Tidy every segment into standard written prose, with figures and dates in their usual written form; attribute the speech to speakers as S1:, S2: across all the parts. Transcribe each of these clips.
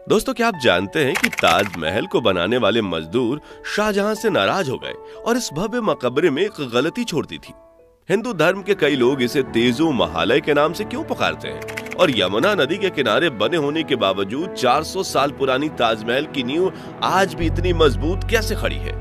S1: दोस्तों, क्या आप जानते हैं कि ताजमहल को बनाने वाले मजदूर शाहजहां से नाराज हो गए और इस भव्य मकबरे में एक गलती छोड़ दी थी। हिंदू धर्म के कई लोग इसे तेजो महालय के नाम से क्यों पुकारते हैं और यमुना नदी के किनारे बने होने के बावजूद 400 साल पुरानी ताजमहल की नींव आज भी इतनी मजबूत कैसे खड़ी है?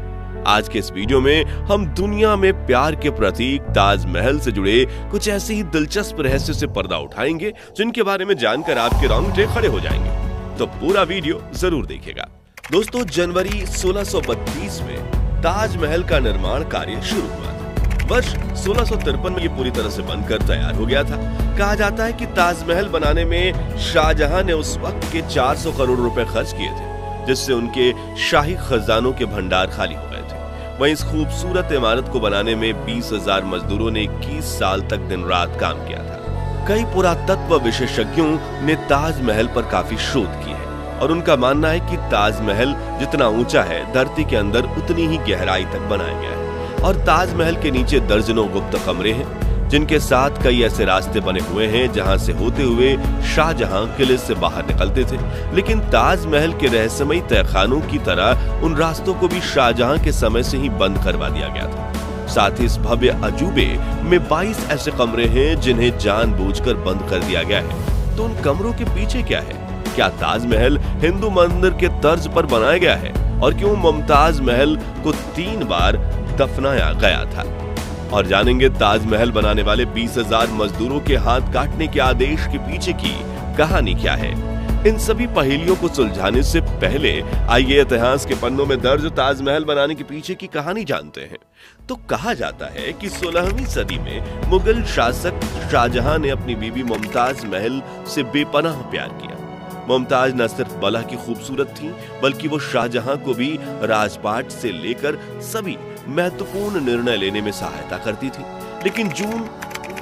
S1: आज के इस वीडियो में हम दुनिया में प्यार के प्रतीक ताजमहल से जुड़े कुछ ऐसे ही दिलचस्प रहस्य से पर्दा उठाएंगे जिनके बारे में जानकर आपके रोंगटे खड़े हो जाएंगे। तो पूरा वीडियो जरूर देखिएगा। दोस्तों, जनवरी 1632 में ताजमहल का निर्माण कार्य शुरू हुआ था। वर्ष 1653 में ये पूरी तरह से बनकर तैयार हो गया था। कहा जाता है कि ताजमहल बनाने में शाहजहां ने उस वक्त के 400 करोड़ रुपए खर्च किए थे, जिससे उनके शाही खजानों के भंडार खाली हो गए थे। वहीं इस खूबसूरत इमारत को बनाने में 20,000 मजदूरों ने 21 साल तक दिन रात काम किया था। कई पुरातत्व विशेषज्ञों ने ताजमहल पर काफी शोध की है और उनका मानना है कि ताजमहल जितना ऊंचा है, धरती के अंदर उतनी ही गहराई तक बनाया गया है और ताजमहल के नीचे दर्जनों गुप्त कमरे हैं, जिनके साथ कई ऐसे रास्ते बने हुए हैं जहां से होते हुए शाहजहां किले से बाहर निकलते थे। लेकिन ताजमहल के रहस्यमयी तहखानों की तरह उन रास्तों को भी शाहजहां के समय से ही बंद करवा दिया गया था। साथ ही इस भव्य अजूबे में 22 ऐसे कमरे हैं जिन्हें जानबूझकर बंद कर दिया गया है। तो उन कमरों के पीछे क्या है? क्या ताजमहल हिंदू मंदिर के तर्ज पर बनाया गया है? और क्यों मुमताज महल को 3 बार दफनाया गया था? और जानेंगे ताजमहल बनाने वाले 20,000 मजदूरों के हाथ काटने के आदेश के पीछे की कहानी क्या है। इन सभी पहेलियों को सुलझाने से पहले आइए इतिहास के पन्नों में दर्ज ताजमहल बनाने के पीछे की कहानी जानते हैं। तो कहा जाता है कि 16वीं सदी में मुगल शासक शाहजहां ने अपनी बीवी मुमताज महल से बेपनाह प्यार किया। मुमताज न सिर्फ बला की खूबसूरत थी, बल्कि वो शाहजहां को भी राजपाट से लेकर सभी महत्वपूर्ण निर्णय लेने में सहायता करती थी। लेकिन जून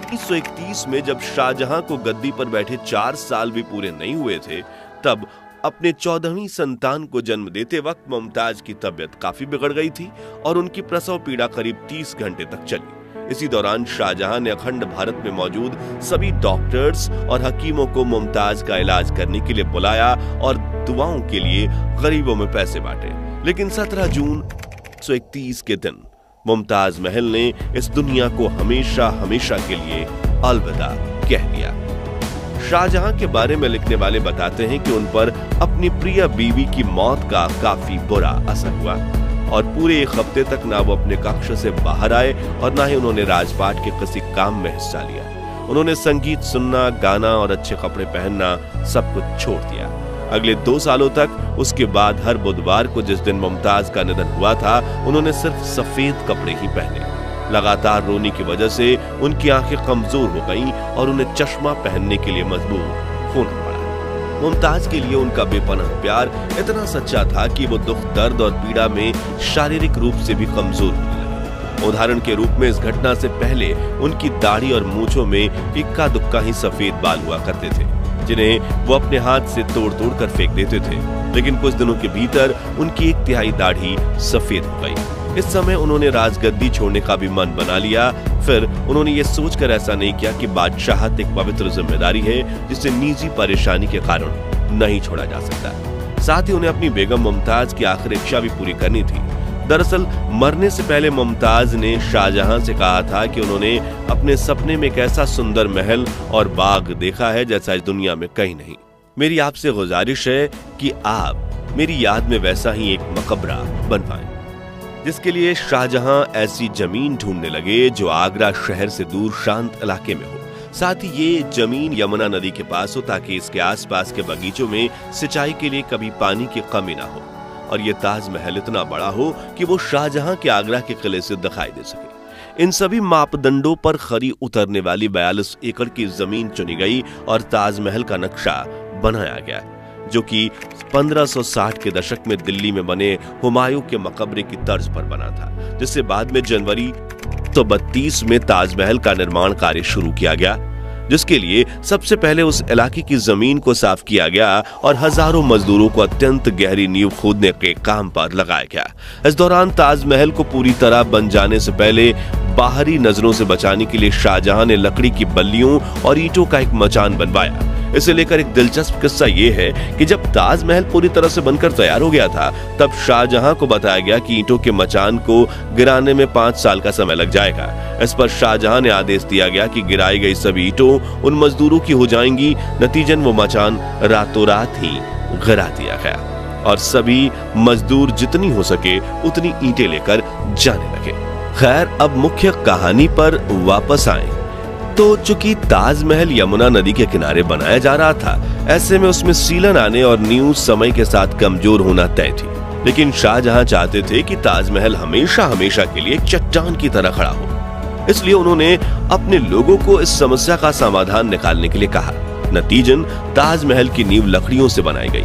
S1: 1931 में जब शाहजहां को गद्दी पर बैठे 4 साल भी पूरे नहीं हुए थे, तब अपने 14वीं संतान को जन्म देते वक्त मुमताज की तबीयत काफी बिगड़ गई थी और उनकी प्रसव पीड़ा करीब 30 घंटे तक चली। इसी दौरान शाहजहां ने अखंड भारत में मौजूद सभी डॉक्टर्स और हकीमों को मुमताज का इलाज करने के लिए बुलाया और दुआओं के लिए गरीबों में पैसे बांटे। लेकिन 17 जून 1931 के दिन मुमताज महल ने इस दुनिया को हमेशा हमेशा के लिए अलविदा कह दिया। शाहजहां के बारे में लिखने वाले बताते हैं कि उन पर अपनी प्रिय बीवी की मौत का काफी बुरा असर हुआ और पूरे 1 हफ्ते तक ना वो अपने कक्ष से बाहर आए और ना ही उन्होंने राजपाट के किसी काम में हिस्सा लिया। उन्होंने संगीत सुनना, गाना और अच्छे कपड़े पहनना सब कुछ छोड़ दिया। अगले 2 सालों तक उसके बाद हर बुधवार को, जिस दिन मुमताज का निधन हुआ था, उन्होंने सिर्फ सफेद कपड़े ही पहने। लगातार रोने की वजह से उनकी आंखें कमजोर हो गईं और उन्हें चश्मा पहनने के लिए मजबूर होना पड़ा। मुमताज के लिए उनका बेपनाह प्यार इतना सच्चा था कि वो दुख, दर्द और पीड़ा में शारीरिक रूप से भी कमजोर होने लगे। उदाहरण के रूप में इस घटना से पहले उनकी दाढ़ी और मूंछों में इक्का दुक्का ही सफेद बाल हुआ करते थे, जिन्हें वो अपने हाथ से तोड़ तोड़ कर फेंक देते थे। लेकिन कुछ दिनों के भीतर उनकी 1/3 दाढ़ी सफेद हो गई। इस समय उन्होंने राजगद्दी छोड़ने का भी मन बना लिया। फिर उन्होंने ये सोचकर ऐसा नहीं किया कि बादशाहत एक पवित्र जिम्मेदारी है जिसे निजी परेशानी के कारण नहीं छोड़ा जा सकता। साथ ही उन्हें अपनी बेगम मुमताज की आखिरी इच्छा भी पूरी करनी थी। दरअसल मरने से पहले मुमताज ने शाहजहां से कहा था कि उन्होंने अपने सपने में एक ऐसा सुंदर महल और बाग देखा है जैसा इस दुनिया में कहीं नहीं। मेरी आपसे गुजारिश है कि आप मेरी याद में वैसा ही एक मकबरा बनवाएं। जिसके लिए शाहजहां ऐसी जमीन ढूंढने लगे जो आगरा शहर से दूर शांत इलाके में हो। साथ ही ये जमीन यमुना नदी के पास हो ताकि इसके आसपास के बगीचों में सिंचाई के लिए कभी पानी की कमी ना हो और ये ताजमहल इतना बड़ा हो कि वो शाहजहां के आगरा के किले से दिखाई दे सके। इन सभी मापदंडों पर खरी उतरने वाली 42 एकड़ की जमीन चुनी गई और ताजमहल का नक्शा बनाया गया, जो कि 1560 के दशक में दिल्ली में बने हुमायूं के मकबरे की तर्ज पर बना था, जिससे बाद में जनवरी 1932 में ताजमहल का निर्माण कार्य शुरू किया गया, जिसके लिए सबसे पहले उस इलाके की जमीन को साफ किया गया और हजारों मजदूरों को अत्यंत गहरी नींव खोदने के काम पर लगाया गया। इस दौरान ताजमहल को पूरी तरह बन जाने से पहले बाहरी नजरों से बचाने के लिए शाहजहां ने लकड़ी की बल्लियों और ईंटों का एक मचान बनवाया। इसे लेकर एक दिलचस्प किस्सा ये है कि जब ताजमहल पूरी तरह से बनकर तैयार हो गया था, तब शाहजहां को बताया गया कि ईंटों के मचान को गिराने में 5 साल का समय लग जाएगा। इस पर शाहजहां ने आदेश दिया गया कि गिराई गई सभी ईंटों उन मजदूरों की हो जाएंगी। नतीजन वो मचान रातों रात ही गिरा दिया गया और सभी मजदूर जितनी हो सके उतनी ईंटें लेकर जाने लगे। खैर, अब मुख्य कहानी पर वापस आए तो चूंकि ताजमहल यमुना नदी के किनारे बनाया जा रहा था, ऐसे में उसमें सीलन आने और नींव समय के साथ कमजोर होना तय थी। लेकिन शाहजहां चाहते थे कि ताजमहल हमेशा हमेशा के लिए एक चट्टान की तरह खड़ा हो। इसलिए उन्होंने अपने लोगों को इस समस्या का समाधान निकालने के लिए कहा। नतीजन ताजमहल की नींव लकड़ियों से बनाई गई।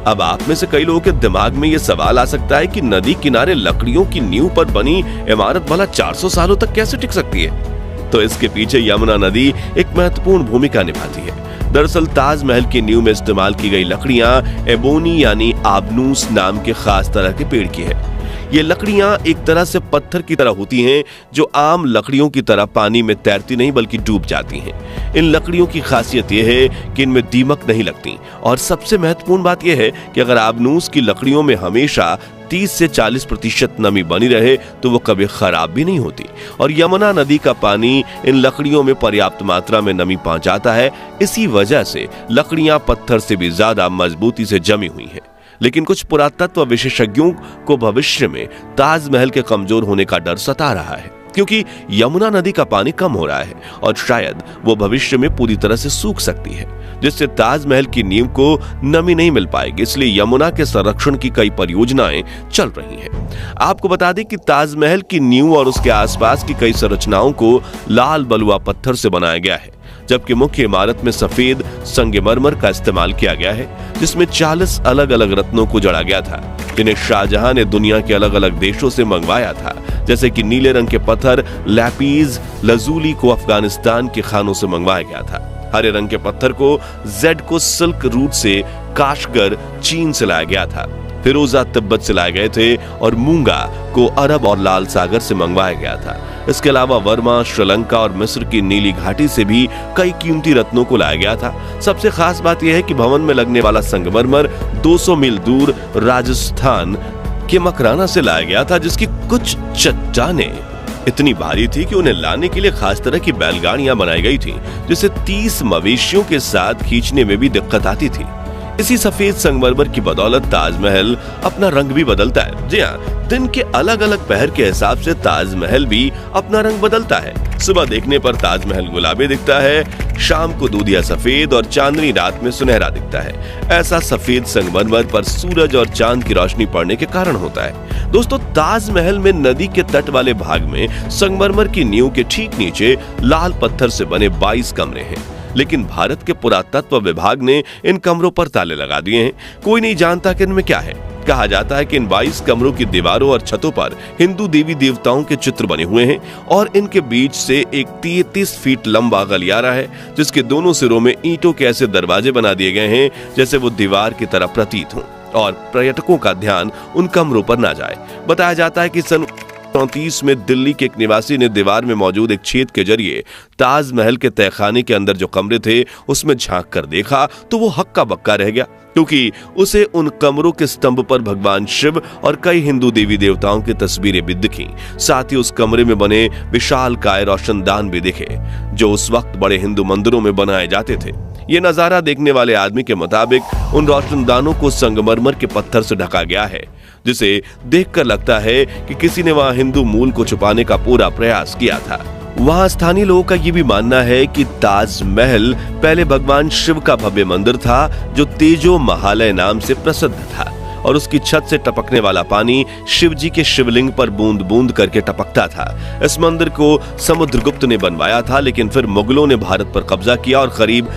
S1: अब आप में से कई लोगों के दिमाग में यह सवाल आ सकता है कि नदी किनारे लकड़ियों की नींव पर बनी इमारत भला 400 सालों तक कैसे टिक सकती है? तो इसके पीछे यमुना नदी एक महत्वपूर्ण भूमिका निभाती है। दरअसल ताजमहल की नींव में इस्तेमाल की गई लकड़ियां एबोनी यानी आबनूस नाम के खास तरह के पेड़ की है। ये लकड़ियां एक तरह से पत्थर की तरह होती हैं, जो आम लकड़ियों की तरह पानी में तैरती नहीं बल्कि डूब जाती हैं। इन लकड़ियों की खासियत यह है कि इनमें दीमक नहीं लगती और सबसे महत्वपूर्ण बात यह है कि अगर आबनूस की लकड़ियों में हमेशा 30 से 40% नमी बनी रहे तो वो कभी खराब भी नहीं होती। और यमुना नदी का पानी इन लकड़ियों में पर्याप्त मात्रा में नमी पहुंचाता है। इसी वजह से लकड़ियां पत्थर से भी ज्यादा मजबूती से जमी हुई हैं। लेकिन कुछ पुरातत्व विशेषज्ञों को भविष्य में ताजमहल के कमजोर होने का डर सता रहा है, क्योंकि यमुना नदी का पानी कम हो रहा है और शायद वो भविष्य में पूरी तरह से सूख सकती है, जिससे ताजमहल की नींव को नमी नहीं मिल पाएगी। इसलिए यमुना के संरक्षण की कई परियोजनाएं चल रही हैं। आपको बता दें कि ताजमहल की नींव और उसके आसपास की कई संरचनाओं को लाल बलुआ पत्थर से बनाया गया है, जबकि मुख्य इमारत में सफेद संगमरमर का इस्तेमाल किया गया है, जिसमें 40 अलग अलग रत्नों को जड़ा गया था, जिन्हें शाहजहां ने दुनिया के अलग अलग देशों से मंगवाया था। जैसे कि नीले रंग के पत्थर लैपीज लजूली को अफगानिस्तान के खानों से मंगवाया गया था। हरे रंग के पत्थर को जेड को सिल्क रूट से काशगर चीन से लाया गया था। फिरोजा तिब्बत से लाए गए थे और मूंगा को अरब और लाल सागर से मंगवाया गया था। इसके अलावा वर्मा, श्रीलंका और मिस्र की नीली घाटी से भी कई कीमती रत्नों को लाया गया था। सबसे खास बात यह है कि भवन में लगने वाला संगमरमर 200 मील दूर राजस्थान के मकराना से लाया गया था, जिसकी कुछ चट्टानें इतनी भारी थी कि उन्हें लाने के लिए खास तरह की बैलगाड़ियां बनाई गई थी, जिसे 30 मवेशियों के साथ खींचने में भी दिक्कत आती थी। इसी सफेद संगमरमर की बदौलत ताजमहल अपना रंग भी बदलता है। जी हाँ, दिन के अलग अलग पहर के हिसाब से ताजमहल भी अपना रंग बदलता है। सुबह देखने पर ताजमहल गुलाबी दिखता है, शाम को दूधिया सफेद और चांदनी रात में सुनहरा दिखता है। ऐसा सफेद संगमरमर पर सूरज और चांद की रोशनी पड़ने के कारण होता है। दोस्तों, ताजमहल में नदी के तट वाले भाग में संगमरमर की नींव के ठीक नीचे लाल पत्थर से बने 22 कमरे हैं, लेकिन भारत के पुरातत्व विभाग ने इन कमरों पर ताले लगा दिए हैं। कोई नहीं जानता कि इनमें क्या है। कहा जाता है कि इन 22 कमरों की दीवारों और छतों पर हिंदू देवी देवताओं के चित्र बने हुए हैं और इनके बीच से एक 33 फीट लंबा गलियारा है, जिसके दोनों सिरों में ईंटों के ऐसे दरवाजे बना दिए गए हैं जैसे वो दीवार की तरह प्रतीत हों और पर्यटकों का ध्यान उन कमरों पर ना जाए। बताया जाता है कि सन 1934 में दिल्ली के एक निवासी ने दीवार में मौजूद एक छेद के जरिए ताजमहल के तहखाने के अंदर जो कमरे थे उसमें झांक कर देखा तो वो हक्का बक्का रह गया, क्योंकि उसे उन कमरों के स्तंभ पर भगवान शिव और कई हिंदू देवी देवताओं की तस्वीरें भी दिखीं। साथ ही उस कमरे में बने विशालकाय रोशनदान भी दिखे, जो उस वक्त बड़े हिंदू मंदिरों में बनाए जाते थे। ये नजारा देखने वाले आदमी के मुताबिक उन रोशनदानों को संगमरमर के पत्थर से ढका गया है, जिसे देखकर लगता है कि किसी ने वहां हिंदू मूल को छुपाने का पूरा प्रयास किया था। वहां स्थानीय लोगों का ये भी मानना है कि ताजमहल पहले भगवान शिव का भव्य मंदिर था, जो तेजो महालय नाम से प्रसिद्ध था और उसकी छत से टपकने वाला पानी शिव जी के शिवलिंग पर बूंद बूंद करके टपकता था। इस मंदिर को समुद्रगुप्त ने बनवाया था, लेकिन फिर मुगलों ने भारत पर कब्जा किया और करीब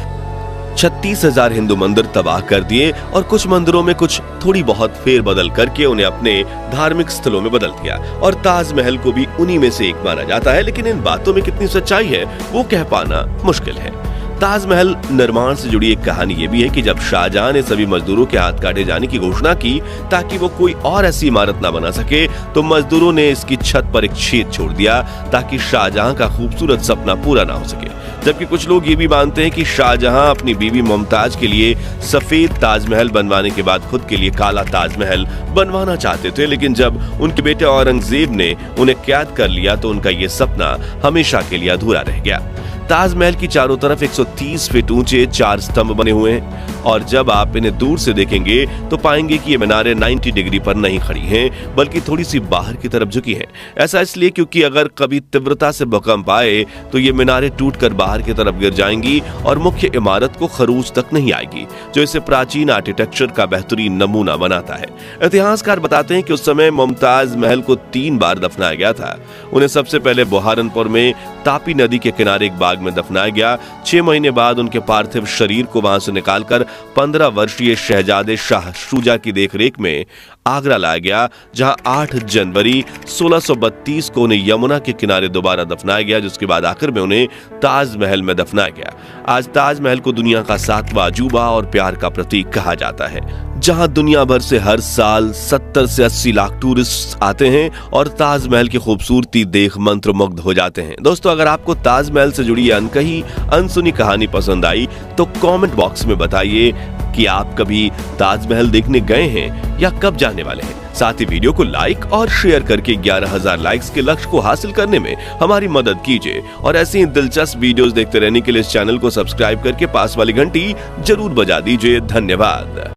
S1: 36,000 हिंदू मंदिर तबाह कर दिए और कुछ मंदिरों में कुछ थोड़ी बहुत फेर बदल करके उन्हें अपने धार्मिक स्थलों में बदल दिया और ताजमहल को भी उन्हीं में से एक माना जाता है। लेकिन इन बातों में कितनी सच्चाई है वो कह पाना मुश्किल है। ताजमहल निर्माण से जुड़ी एक कहानी ये भी है कि जब शाहजहां ने सभी मजदूरों के हाथ काटे जाने की घोषणा की ताकि वो कोई और ऐसी इमारत ना बना सके, तो मजदूरों ने इसकी छत पर एक छेद छोड़ दिया ताकि शाहजहां का खूबसूरत सपना पूरा ना हो सके। जबकि कुछ लोग ये भी मानते हैं कि शाहजहां अपनी बीवी मुमताज के लिए सफेद ताजमहल बनवाने के बाद खुद के लिए काला ताजमहल बनवाना चाहते थे, लेकिन जब उनके बेटे औरंगजेब ने उन्हें कैद कर लिया तो उनका ये सपना हमेशा के लिए अधूरा रह गया। ताजमहल की चारों तरफ 130 फीट ऊंचे 4 स्तंभ बने हुए हैं और जब आप इन्हें दूर से देखेंगे तो पाएंगे कि ये मीनारें 90 डिग्री पर नहीं खड़ी हैं, बल्कि थोड़ी सी बाहर की तरफ झुकी हैं। ऐसा इसलिए क्योंकि अगर कभी तीव्रता से भूकंप आए तो ये मीनारें टूटकर बाहर की तरफ गिर जाएंगी और मुख्य इमारत को खरूज तक नहीं आएगी, जो इसे प्राचीन आर्किटेक्चर का बेहतरीन नमूना बनाता है। इतिहासकार बताते हैं कि उस समय मुमताज महल को 3 बार दफनाया गया था। उन्हें सबसे पहले बुहारनपुर में तापी नदी के किनारे एक बाग में दफनाया गया। 6 महीने बाद उनके पार्थिव शरीर को वहां से निकालकर 15 वर्षीय शहजादे शाह शुजा की देखरेख में आगरा लाया गया, जहां 8 जनवरी 1632 को उन्हें यमुना के किनारे दोबारा दफनाया गया, जिसके बाद आखिर में उन्हें ताजमहल में दफनाया गया। आज ताजमहल को दुनिया का 7वां अजूबा और प्यार का प्रतीक कहा जाता है, जहां दुनिया भर से हर साल 70 से 80 लाख टूरिस्ट आते हैं और ताजमहल की खूबसूरती देख मंत्रमुग्ध हो जाते हैं। दोस्तों, अगर आपको ताजमहल से जुड़ी अनकही अनसुनी कहानी पसंद आई तो कमेंट बॉक्स में बताइए कि आप कभी ताजमहल देखने गए हैं या कब जाने वाले हैं। साथ ही वीडियो को लाइक और शेयर करके 11,000 लाइक्स के लक्ष्य को हासिल करने में हमारी मदद कीजिए और ऐसी ही दिलचस्प वीडियोस देखते रहने के लिए इस चैनल को सब्सक्राइब करके पास वाली घंटी जरूर बजा दीजिए। धन्यवाद।